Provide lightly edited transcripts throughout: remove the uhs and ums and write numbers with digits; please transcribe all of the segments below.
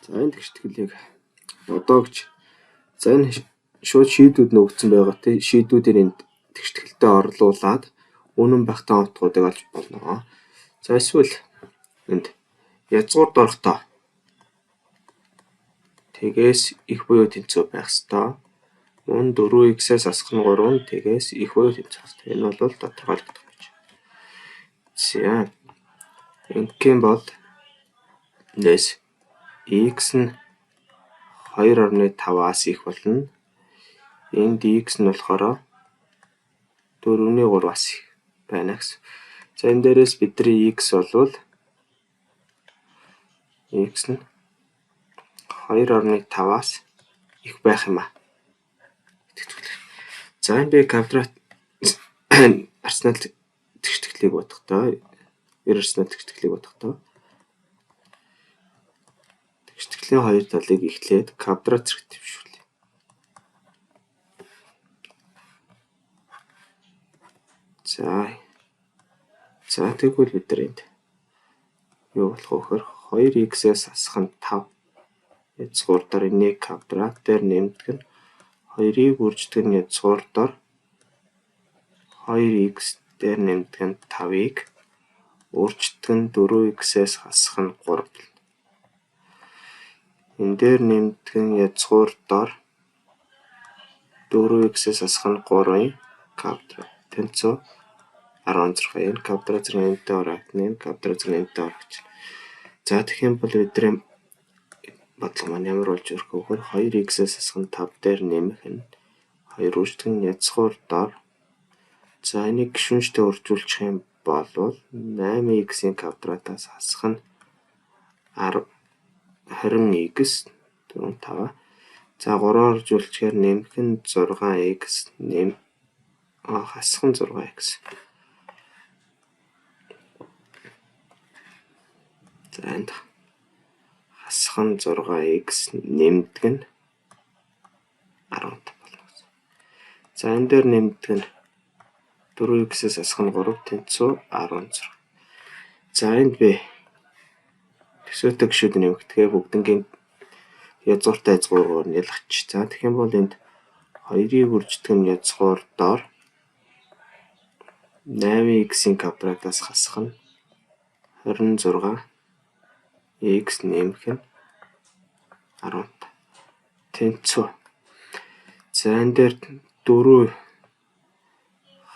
За энэ тэгшгэлийг одоо гэж за энэ шууд шийдүүд нөгдсөн байгаа те шийдүүдээр энд тэгшгэлтэй орлуулад үнэн багтаан утгуудыг олж болно. За эсвэл энд язгуур дорхтой тэгээс их буюу тэнцүү байх ёстой. Мөн 4x-ээс асах нь 3 тэгээс их буюу тэнцүү байх ёстой. Энэ бол тодорхойлогдох гэж. За ингэм бол нэс x нь 2.5-аас их болно. Энд x нь болохоор 4.3-аас их байна гэсэн. За энэ дээрээс бидний x болвол x нь 2.5-аас их байх юм аа. За энэ би квадрат арсенал тэгшгэлийг бодохдоо арсенал тэгшгэлийг бодохдоо тэгшгэлийн хоёр талыг эхлээд квадрат зэрэг дэвшүүлье. За тэгвэл бид нар энд юу болох вэ гэхээр 2x-ээс асах нь 5 язгуур дор энийг квадрат дээр нэмдэг нь 2-ыг үрждэг нь язгуур дор 2x дээр нэмдэг нь 5-ыг үрждэг нь 4x-ээс хасах нь 3 болно. Энэ дээр нэмдэг нь язгуур дор 4x-ээс хасах нь 3-ын квадрат тэнцүү 16. Энэ квадрат зэрэг нэмэлтээ орогдно. Энэ квадрат зэрэг нэмэлтээ орогдно. За тэгэх юм бол бидний бодлого маань ямар болж ирэх вэ гэхээр 2x-ээс хасах нь 5 дээр нэмэх нь 2 үрждэг нь язгуур дор. За энийг гишүүнжтэй үржүүлчих юм бол 8x-ийн квадратаас хасах нь 20x 4 5. За 3-оор үржүүлчихээр нэмэх нь 6x хасах нь 6x. За энд хасах нь 6x нэмдэг нь 15 болно. За энэ дээр нэмдэг нь 4x-ээс хасах нь 3 тэнцүү 16. За энд би төсөөтэй гишүүд нэмэгдэхээр бүгднгийн язгууртай язгуураар нь ялгач. За тэгэх юм бол энд 2-ыг үрждэг нь язгуур дор 8x-ийн квадратаас хасах нь 26x нэмэх нь 15 тэнцүү. За энэ дээр 4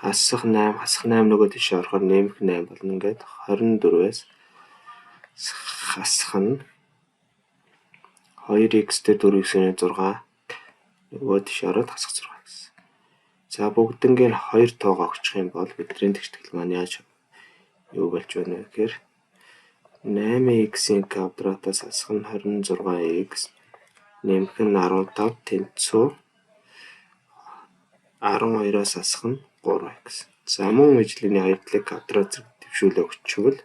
хасах 8 нөгөө тийш орохоор нэмэх 8 болно. Ингээд 24-ээс хасах нь 2x дээр 4x-ийн 6 нөгөө тийш ороод хасах 6 гэсэн. За бүгднгийн 2 тоогоо өгчих юм бол бидний тэгшгэл маань яаж юу болж байна вэ гэхээр 8x-ийн квадратаас хасах нь 26x нэмэх нь 15 тэнцүү 12-аас хасах нь 3x. За мөн ижлэний хоёр талыг квадрат зэрэг дэвшүүлээ өгчвөл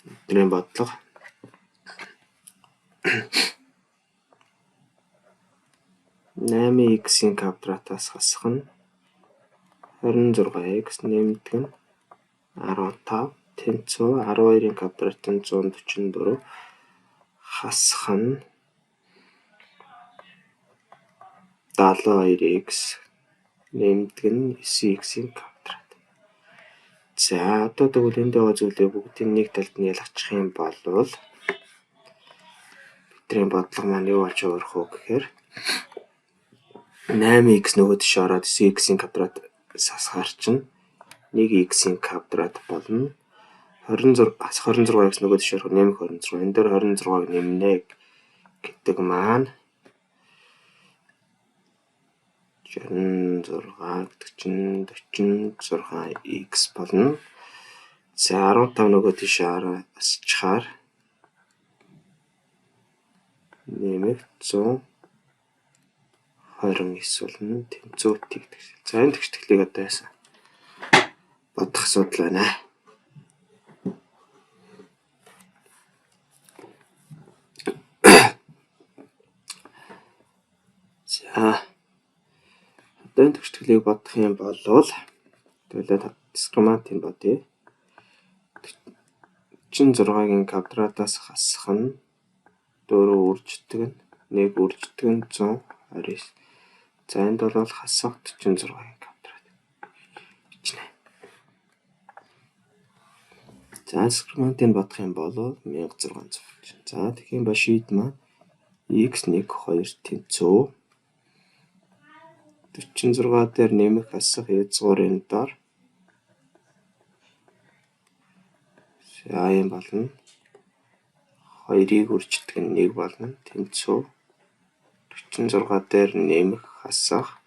бидний бодлого 8x-ийн квадратаас хасах нь 26x нэмдэг нь 15 тэнцүү 12-ийн квадратын 144 хасах нь 72x нэмдэг нь 9x-ийн квадрат. За одоо тэгвэл энд байгаа зүйлээ бүгдийг нэг талд нь ялгачих юм бол бидний бодлого маань юу болж өөрөх вэ гэхээр 8x нөгөө тийш ороод 9x-ийн квадрат сасгаар чинь 1x-ийн квадрат болно. 26x нөгөө тийш орох нэмэх 26. Энэ дээр 26-ыг нэмнэ гэдэг маань 66 гэдэг чинь 46x болно. За 15 нөгөө тийш асчаар нэмэх 129 болно. Тэнцүүт гэдэг. За энэ тэгшгэлийг одоо яасан бодох асуудал байна. За одоо энэ тэгшгэлийг бодох юм бол тэгэл дискриминантын бодъё. 46-гийн квадратаас хасах нь 4 үрждэг нь 1 үрждэг нь 129. За энд бол хасах 46-гийн квадрат. Бичнэ. За дискриминантыг бодох юм бол 1600 болж байна. За тэгхийн ба шийд маань x1 2 тэнцүү 46 дээр нэмэх хасах хязгаарын дор юм болно. 2-ыг үрждэг нь 1 болно. Тэнцүү 46 дээр нэмэх хасах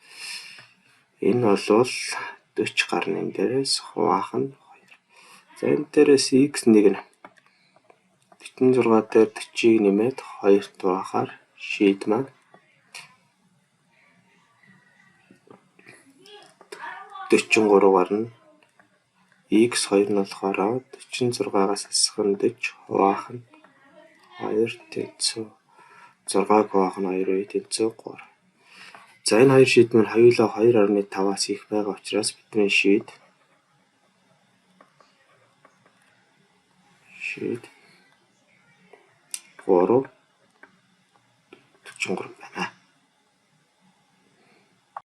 энэ бол 40 гарна энэ дээрээс хуваах нь 2. За энэ дээрээс x1 нь 46 дээр 40-ыг нэмээд 2-т хуваахаар шийд маань 43 гарна. x2 нь болохоор 46-аас хасах нь 40 хуваах нь 2 тэнцүү 6-г хуваах нь 2 тэнцүү 3. За энэ хоёр шийд маань хоёулаа 2.5-аас их байгаа учраас бидний шийд 3